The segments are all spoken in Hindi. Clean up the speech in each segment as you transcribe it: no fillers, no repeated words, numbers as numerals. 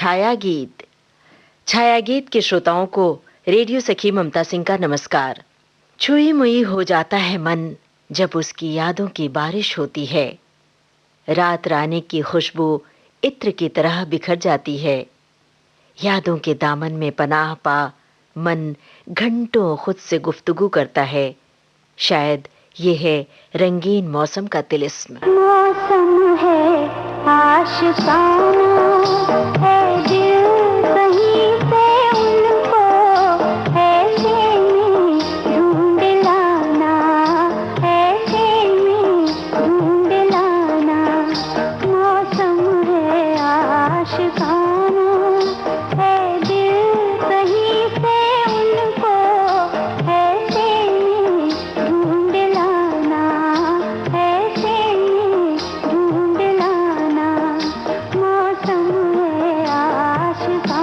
छाया गीत। छाया गीत के श्रोताओं को रेडियो सखी ममता सिंह का नमस्कार। छुई मुई हो जाता है मन जब उसकी यादों की बारिश होती है। रात रानी की खुशबू इत्र की तरह बिखर जाती है। यादों के दामन में पनाह पा मन घंटों खुद से गुफ्तगू करता है। शायद ये है रंगीन मौसम का तिलिस्म। मौसम है आशिकाना है, दिल कहीं से उनको ऐसे में ढूंढ लाना, ऐसे में ढूंढ लाना। मौसम है आशिकाना है, दिल कहीं से उनको ऐसे में ढूंढ लाना, ऐसे में ढूंढ लाना। मौसम है आशिकाना।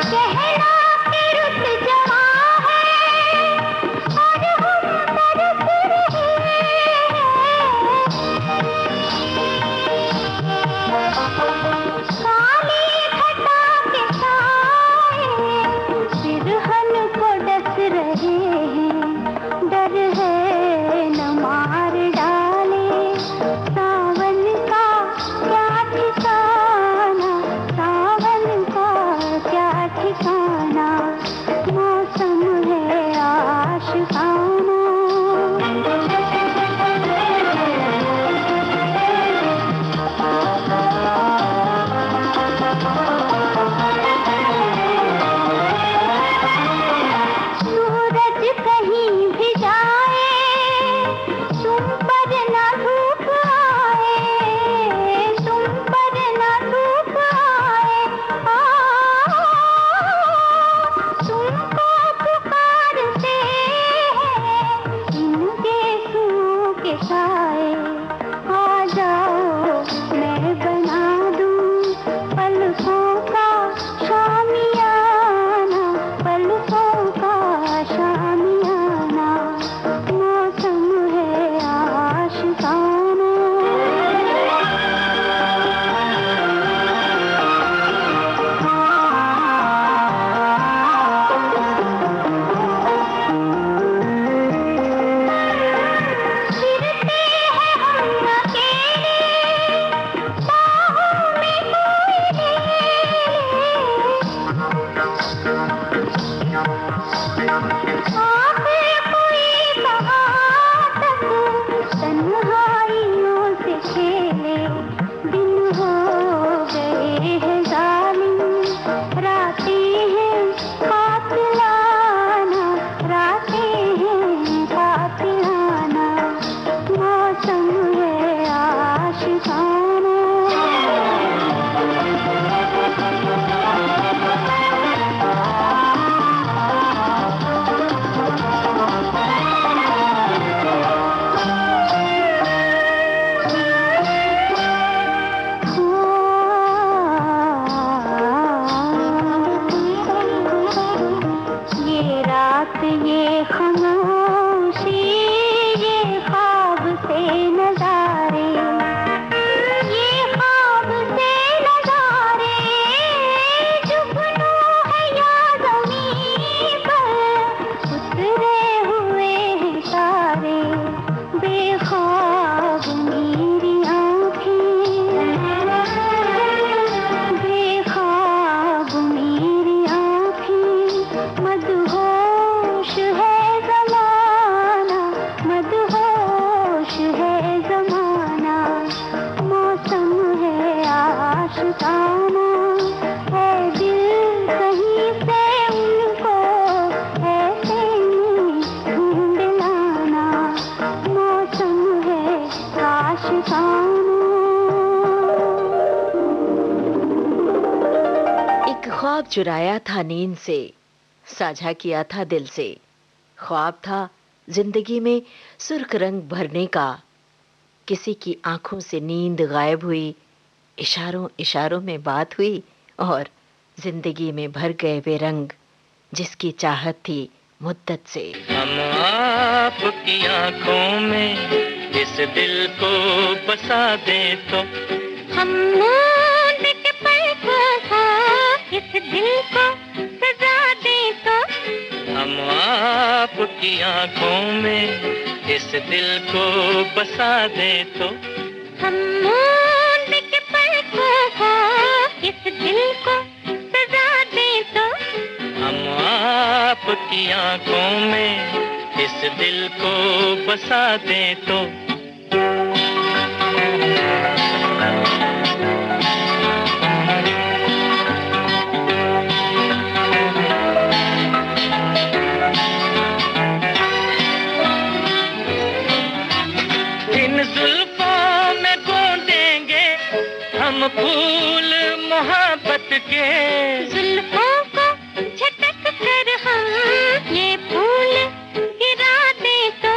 कहना कि रुत जवां है और हम तरस रहे हैं। काली घटा के साए सिरहन को डस रहे हैं। डर है न मार डाले सावन का क्या ठिकाना, सावन का क्या ठिकाना। मौसम है आशिकाना। सूरज कहीं भी जाए तुम पर न धूप आए, तुम पर न धूप आए। तुमको पुकारते हैं इनके सुओं के साए। आ जाओ मैं बना दूं पलकों का शामियाना, पलकों का शामियाना। मौसम है आशिकाना। फिरते हैं हम अकेले, बाहों में कोई ले आखिर कोई कहाँ तक तन्हाइयों से खेले। दिन हो गए हैं जालिम, रातें हैं कातिलाना, रातें हैं कातिलाना। मौसम है आशिकाना। ये रात ये खामोशी, ये ख्वाब से नजारे, ये ख्वाब से नजारे। जुगनू है या ज़मीं पर उतरे हुए हैं तारे। बेख्वाब मेरी आँखें, बेख्वाब मेरी आँखें। मदहोश है ज़माना, मदहोश है ज़माना। मौसम है आशिकाना है, दिल कहीं से उनको ऐसे में ढूंढ लाना। मौसम है आशिकाना। एक ख्वाब चुराया था नींद से, साझा किया था दिल से। ख्वाब था जिंदगी में सुर्ख रंग भरने का। किसी की आंखों से नींद गायब हुई, इशारों इशारों में बात हुई और जिंदगी में भर गए वे रंग जिसकी चाहत थी मुद्दत से। हम आपकी आंखों में इस दिल को बसा दे तो, हम मूंद के पलकों को इस दिल को सजा दे तो, हम आपकी आंखों में इस दिल को बसा दे तो, हम मूंद के पलकों को इस दिल को सजा दे तो, हम आपकी आंखों में इस दिल को बसा दे तो। इन जुल्फों में गोंदेंगे हम फूल मोहब्बत के, जुल्फों को झटक कर हम ये फूल गिरा दे तो,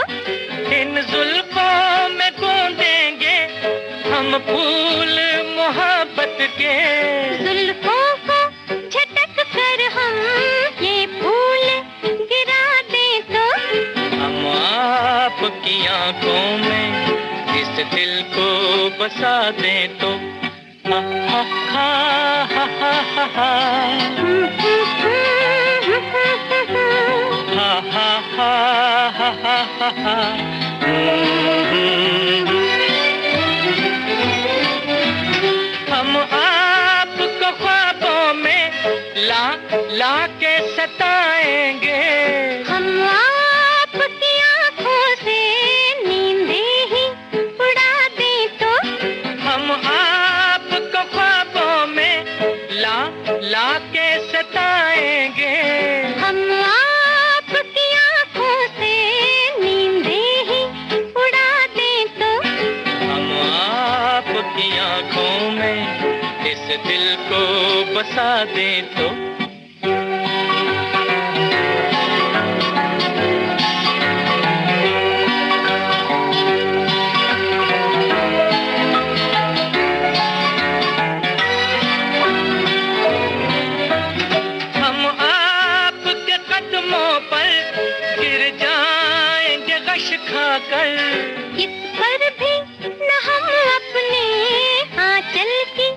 इन जुल्फों में गोंदेंगे हम फूल मोहब्बत के, जुल्फों को झटक कर हम ये फूल गिरा दे तो, हम आपकी आंखों में इस दिल को बसा दे तो। हा हा हा हा हा हा हा हा हा हा हा। हम आपको ख्वाबों में ला ला के सताएंगे, हम आपकी आंखों से नींदें ही उड़ा दे तो, हम आपको ख्वाबों में ला ला के सताएंगे, हम आपकी आंखों से नींदें ही उड़ा दे तो, हम आपकी आंखों में इस दिल को बसा दे तो। हम आपके कदमों पर गिर जाएंगे गश खाकर, इस पर भी न हम अपने आंचल की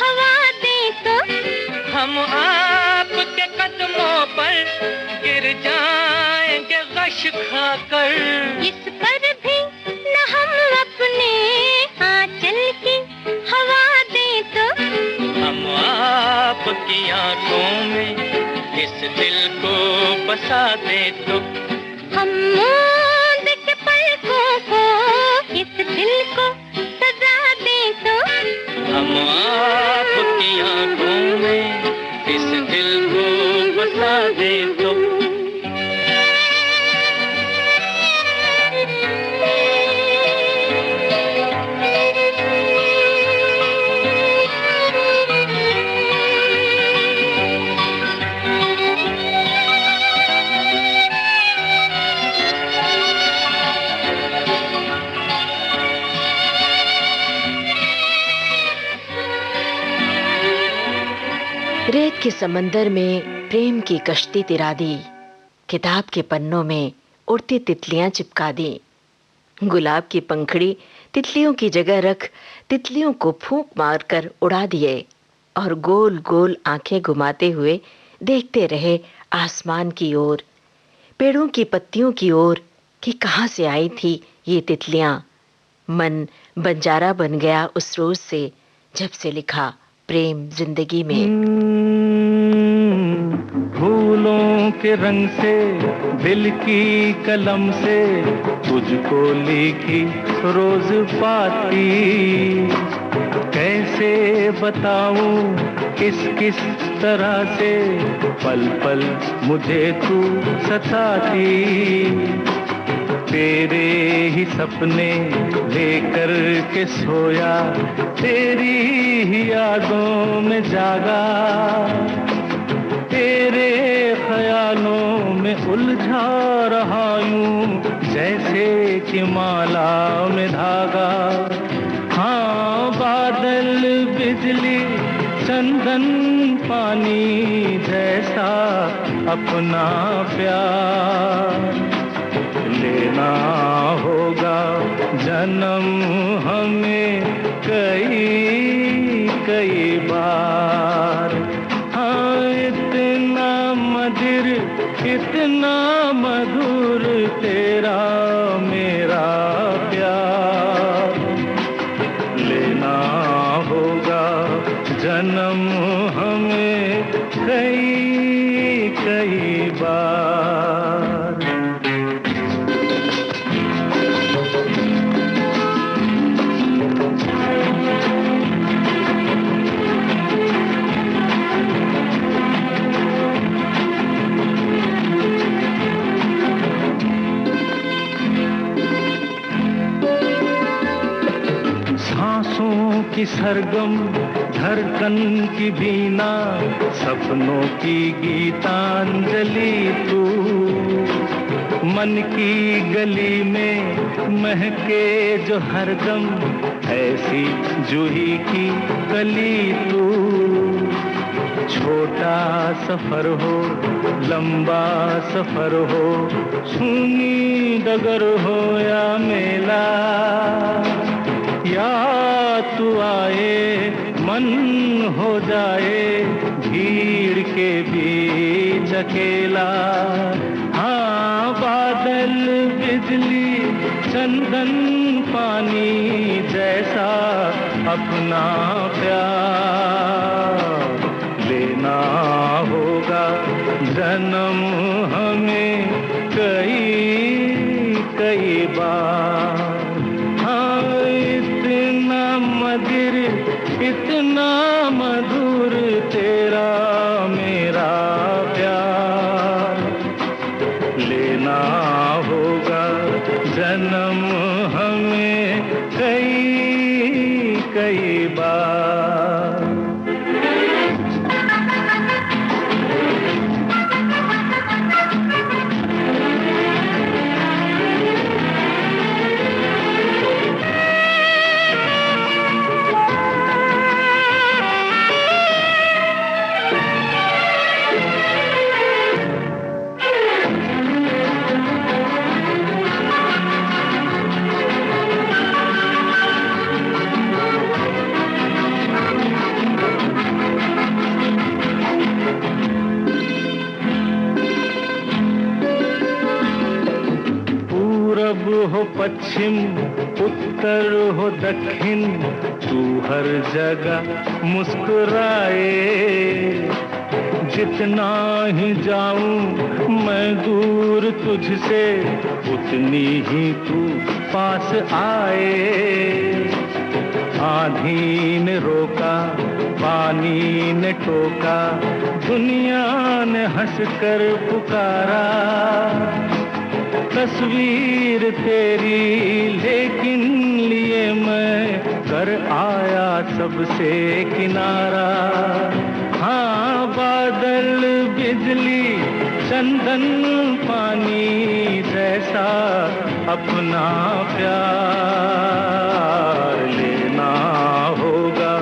हवा दे तो, हम आपके कदमों पर गिर जाएंगे गश खाकर, इस पर भी न हम अपने आंचल की हवा दे तो, हम आपकी आंखों में इस दिल को बसा दे तो, हम मूंद के पलकों को इस दिल को सजा दे तो, हम आपकी आंखों में इस दिल को बसा दे तो। रेत के समंदर में प्रेम की कश्ती तिरा दी, किताब के पन्नों में उड़ती तितलियां चिपका दी, गुलाब की पंखड़ी तितलियों की जगह रख तितलियों को फूंक मारकर उड़ा दिए और गोल गोल आंखें घुमाते हुए देखते रहे आसमान की ओर, पेड़ों की पत्तियों की ओर कि कहां से आई थी ये तितलियां। मन बंजारा बन गया उस रोज से जब से लिखा प्रेम जिंदगी में। फूलों के रंग से दिल की कलम से तुझको लिखी रोज पाती, कैसे बताऊं किस किस तरह से पल पल मुझे तू सताती। तेरे ही सपने लेकर के सोया, तेरी ही यादों में जागा, तेरे ख्यालों में उलझा रहा यूं जैसे कि माला में धागा। हाँ बादल बिजली चंदन पानी जैसा अपना प्यार लेना होगा जन्म हमें कई कई बार। हाँ, इतना मधुर इतना मधुर तेरा मेरा प्यार लेना होगा जन्म हमें कई कई बार। सांसों की सरगम धड़कन की बीना सपनों की गीतांजलि तू मन की गली में महके जो हरदम ऐसी जूही की कली तू। छोटा सफर हो लंबा सफर हो सुनी डगर हो या मेला या तू आए मन हो जाए भीड़ के बीच अकेला। हाँ, बादल बिजली चंदन पानी जैसा अपना प्यार लेना होगा जन्म हमें कई कई बार। इतना मधुर तेरा मेरा प्यार लेना होगा जन्म हमें कई कई बार। हो पश्चिम उत्तर हो दक्षिण तू हर जगह मुस्कुराए। जितना ही जाऊं मैं दूर तुझसे उतनी ही तू पास आए। आंधी ने रोका पानी ने टोका दुनिया ने हंसकर पुकारा। तस्वीर तेरी लेकिन लिए मैं कर आया सबसे किनारा। हाँ, बादल बिजली चंदन पानी जैसा अपना प्यार लेना होगा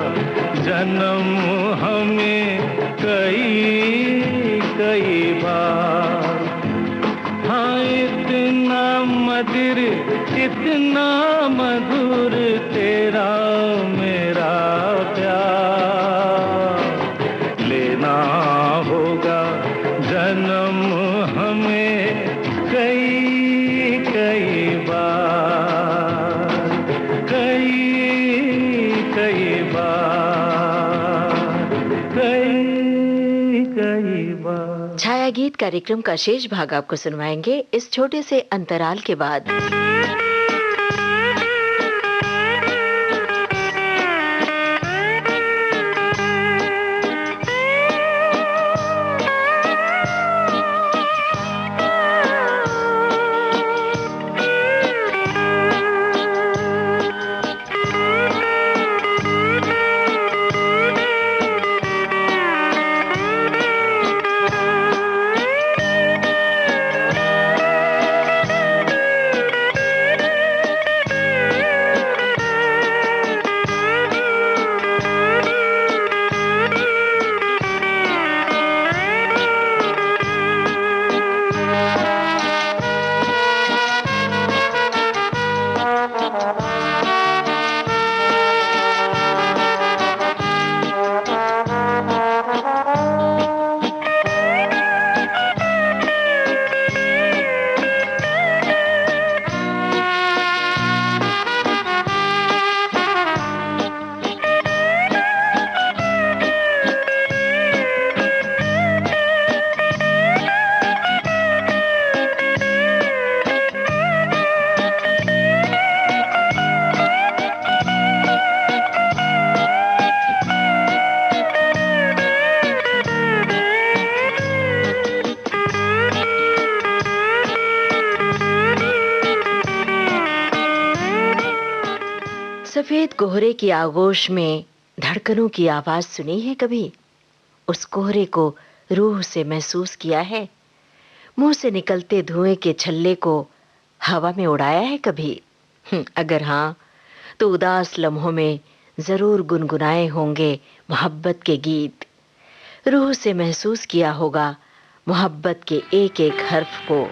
जन्म हमें कई कई बार। हाँ, इतना मधुर तेरा मेरा प्यार लेना होगा जन्म हमें कई कई बार। कई कई बार। कई कई बार। छाया गीत कार्यक्रम का शेष भाग आपको सुनवाएंगे इस छोटे से अंतराल के बाद। सफेद कोहरे की आगोश में धड़कनों की आवाज सुनी है कभी? उस कोहरे को रूह से महसूस किया है? मुंह से निकलते धुएं के छल्ले को हवा में उड़ाया है कभी? अगर हाँ, तो उदास लम्हों में जरूर गुनगुनाए होंगे मोहब्बत के गीत। रूह से महसूस किया होगा मोहब्बत के एक एक हर्फ को।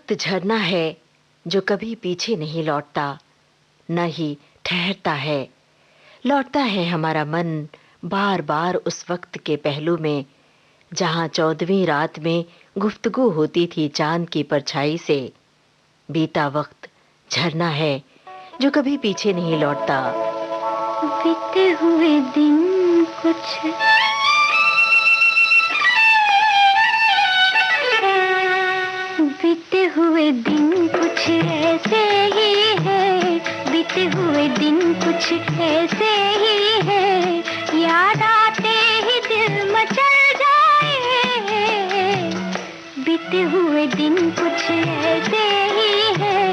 वक्त झरना है जो कभी पीछे नहीं लौटता, न ही ठहरता है। लौटता है हमारा मन बार बार उस वक्त के पहलू में जहां 14वीं रात में गुफ्तगू होती थी चांद की परछाई से। बीता वक्त झरना है जो कभी पीछे नहीं लौटता। बीते हुए दिन कुछ बीते हुए दिन कुछ ऐसे ही है, बीते हुए दिन कुछ ऐसे ही है, याद आते ही दिल मचल जाए। बीते हुए दिन कुछ ऐसे ही है,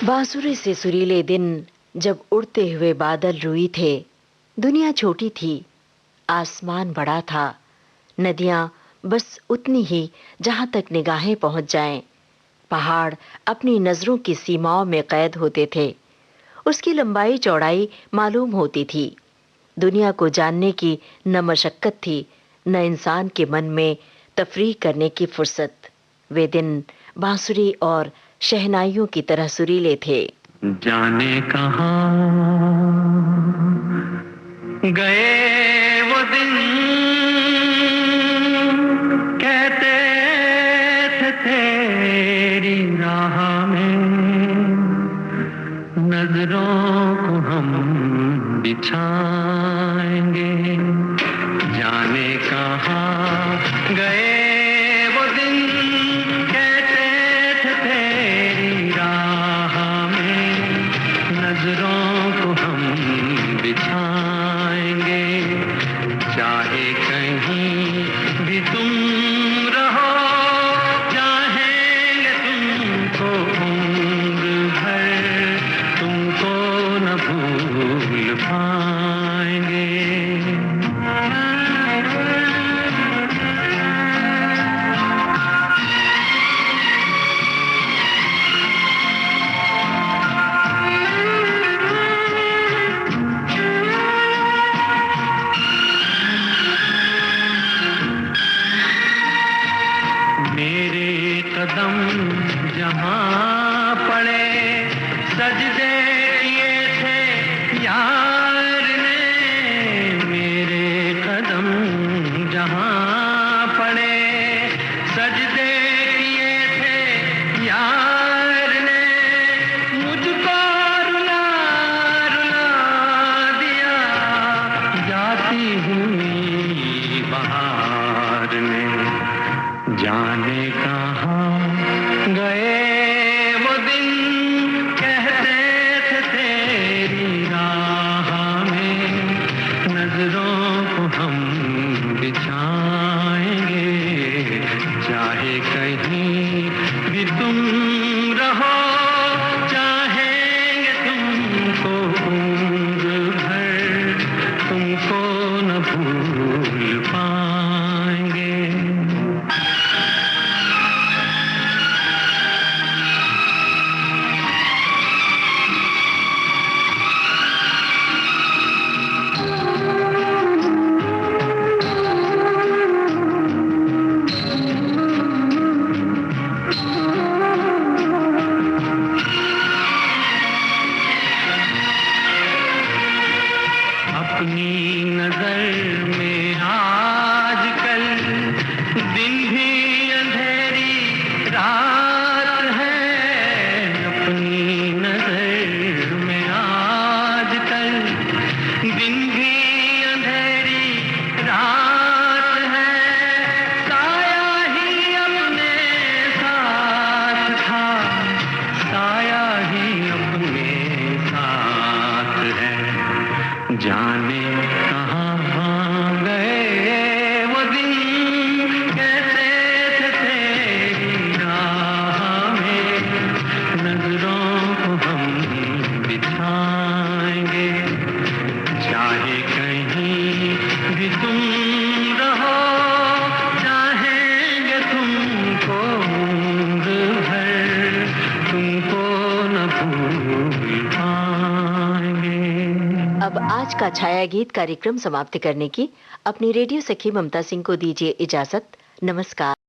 बांसुरी से सुरीले दिन जब उड़ते हुए बादल रुई थे। दुनिया छोटी थी, आसमान बड़ा था, नदियां बस उतनी ही जहां तक निगाहें पहुंच जाएं। पहाड़ अपनी नजरों की सीमाओं में कैद होते थे। उसकी लंबाई चौड़ाई मालूम होती थी। दुनिया को जानने की न मशक्कत थी, न इंसान के मन में तफरीह करने की फुर्सत। वे दिन बांसुरी और शहनाइयों की तरह सुरीले थे। जाने कहाँ गए वो दिन, कहते थे तेरी राह में नजरों को हम बिछाएंगे। जाने कहाँ गए वो दिन, कहते थे तेरी राह में नजरों को हम बिछाएंगे। चाहे कहीं भी तुम रहो, चाहेंगे तुमको उम्र भर, तुमको न भूल पाएंगे। मेरे कदम जहाँ पड़े, सजदे किए थे यार ने। मेरे कदम जहाँ पड़े, सजदे किए थे यार ने। मुझको रुला रुला दिया जाती हुई बहार ने। जाने कहाँ गए वो दिन, कहते थे तेरी राह में नजरों को हम बिछाएंगे। चाहे कहीं भूल पाएंगे। अपनी नजर में आजकल दिन भी अंधेरी रात है। अपनी नजर में आजकल दिन भी अंधेरी रात है। साया ही अपने साथ था, साया ही अपने साथ है। जाने कहाँ गए वो दिन, कैसे थे तेरी राह में। नजरों को हम बिछाएंगे, चाहे कहीं भी तुम रहो। चाहेंगे तुमको उम्र भर, तुमको न भूल पाएंगे। अब आज का छाया गीत कार्यक्रम समाप्त करने की अपनी रेडियो सखी ममता सिंह को दीजिए इजाजत। नमस्कार।